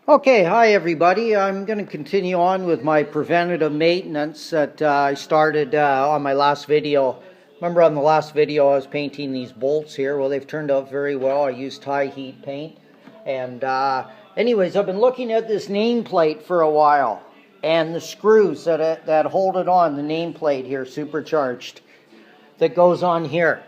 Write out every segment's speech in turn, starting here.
Okay, hi everybody. I'm going to continue on with my preventative maintenance that I started on my last video. Remember on the last video I was painting these bolts here. Well, they've turned out very well. I used high heat paint. And anyways, I've been looking at this nameplate for a while. And the screws that hold it on, the nameplate here, supercharged, that goes on here.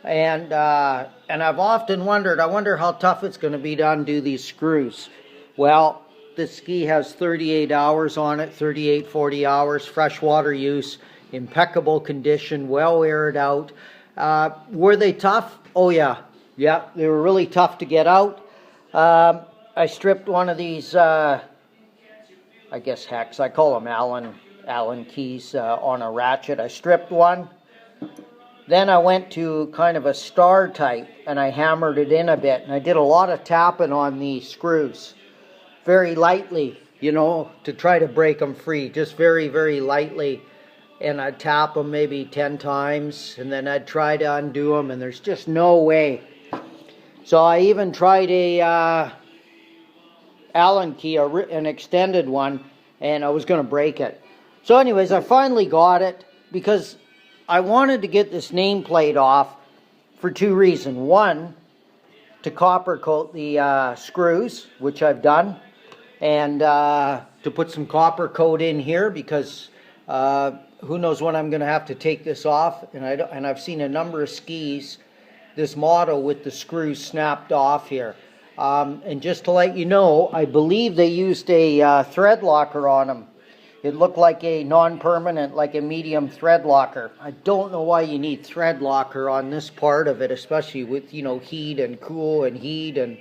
And I've often wondered, I wonder how tough it's going to be to undo these screws. Well, this ski has 38 hours on it, 38, 40 hours, freshwater use, impeccable condition, well aired out. Were they tough? Oh yeah, they were really tough to get out. I stripped one of these, I guess hex, I call them Allen keys on a ratchet. I stripped one. Then I went to kind of a star type and I hammered it in a bit. And I did a lot of tapping on these screws. Very lightly, you know, to try to break them free. Just very, very lightly. And I'd tap them maybe 10 times. And then I'd try to undo them. And there's just no way. So I even tried a Allen key, an extended one. And I was going to break it. So anyways, I finally got it. Because I wanted to get this nameplate off for two reasons. One, to copper coat the screws, which I've done. And to put some copper coat in here because who knows when I'm going to have to take this off. And I've seen a number of skis, this model with the screws snapped off here. And just to let you know, I believe they used a thread locker on them. It looked like a non-permanent, like a medium thread locker. I don't know why you need thread locker on this part of it, especially with, you know, heat and cool and heat and...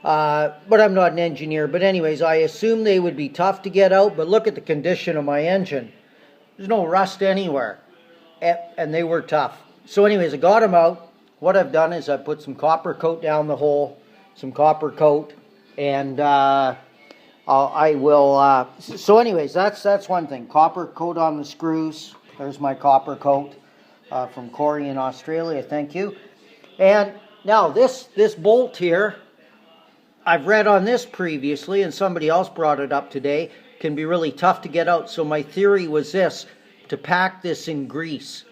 but I'm not an engineer. But anyways, I assume they would be tough to get out. But look at the condition of my engine. There's no rust anywhere. And they were tough. So anyways, I got them out. What I've done is I put some copper coat down the hole. Some copper coat. And I will... so anyways, that's one thing. Copper coat on the screws. There's my copper coat from Corey in Australia. Thank you. And now this bolt here... I've read on this previously, and somebody else brought it up today, can be really tough to get out. So my theory was this, to pack this in grease.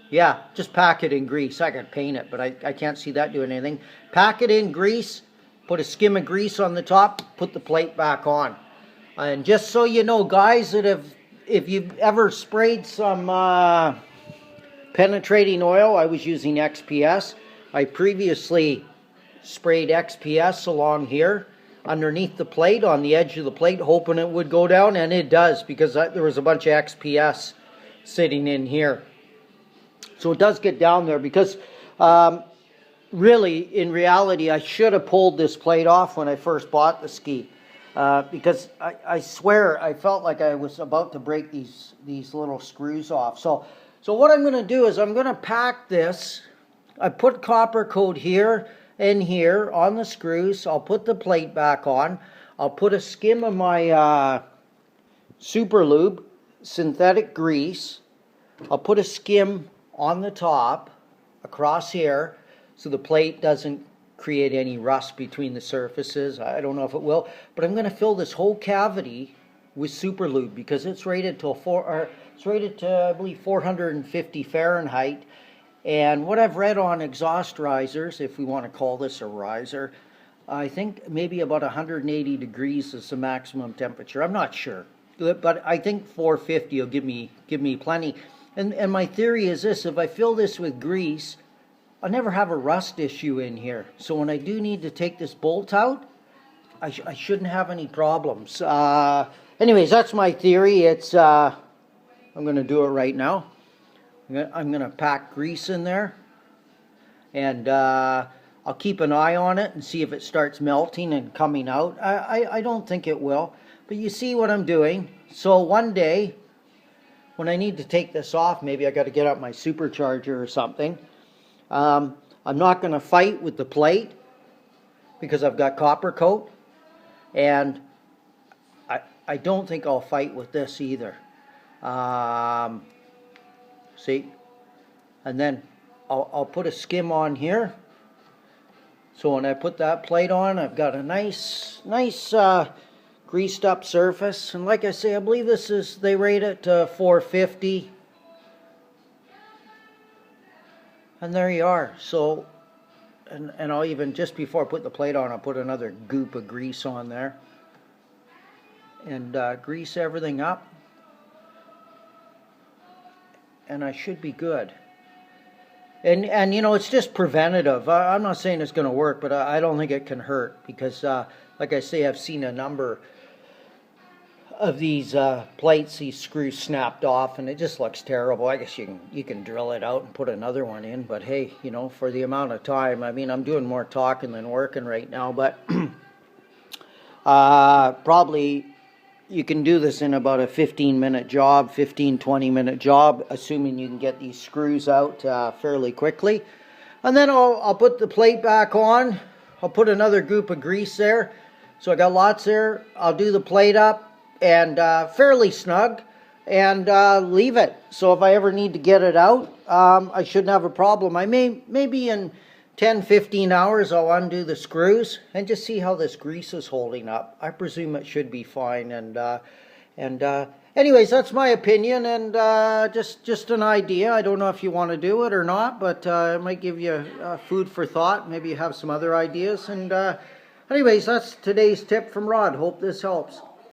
Yeah, just pack it in grease. I could paint it, but I can't see that doing anything. Pack it in grease, put a skim of grease on the top, put the plate back on. And just so you know, guys, if you've ever sprayed some penetrating oil, I was using XPS. I previously... sprayed XPS along here underneath the plate, on the edge of the plate, hoping it would go down, and it does, because there was a bunch of XPS sitting in here. So it does get down there, because really, in reality, I should have pulled this plate off when I first bought the ski, because I swear I felt like I was about to break these little screws off. So what I'm going to do is I'm going to pack this. I put copper coat here and here on the screws. I'll put the plate back on. I'll put a skim of my super lube, synthetic grease. I'll put a skim on the top across here so the plate doesn't create any rust between the surfaces. I don't know if it will, but I'm going to fill this whole cavity with super lube because it's rated to I believe 450 Fahrenheit. And what I've read on exhaust risers, if we want to call this a riser, I think maybe about 180 degrees is the maximum temperature. I'm not sure, but I think 450 will give me plenty. And my theory is this: if I fill this with grease, I'll never have a rust issue in here. So when I do need to take this bolt out, I shouldn't have any problems. Anyways, that's my theory. It's I'm going to do it right now. I'm going to pack grease in there, and I'll keep an eye on it and see if it starts melting and coming out. I don't think it will, but you see what I'm doing. So one day, when I need to take this off, maybe I got to get out my supercharger or something. I'm not going to fight with the plate because I've got copper coat, and I don't think I'll fight with this either. See, and then I'll put a skim on here. So when I put that plate on, I've got a nice greased up surface. And like I say, I believe this is, they rate it to 450. And there you are. So, and I'll even, just before I put the plate on, I'll put another goop of grease on there. And grease everything up. And I should be good. And you know, it's just preventative. I'm not saying it's going to work, but I don't think it can hurt. Because, like I say, I've seen a number of these plates, these screws snapped off, and it just looks terrible. I guess you can drill it out and put another one in, but hey, you know, for the amount of time, I mean, I'm doing more talking than working right now, but probably you can do this in about a 15-minute job, 15-20 minute job, assuming you can get these screws out fairly quickly. And then I'll put the plate back on. I'll put another goop of grease there, so I got lots there. I'll do the plate up and fairly snug, and leave it. So if I ever need to get it out, I shouldn't have a problem. I maybe in 10-15 hours I'll undo the screws and just see how this grease is holding up. I presume it should be fine. And anyways, that's my opinion, and just an idea. I don't know if you want to do it or not, but it might give you food for thought. Maybe you have some other ideas. And anyways, that's today's tip from Rod. Hope this helps.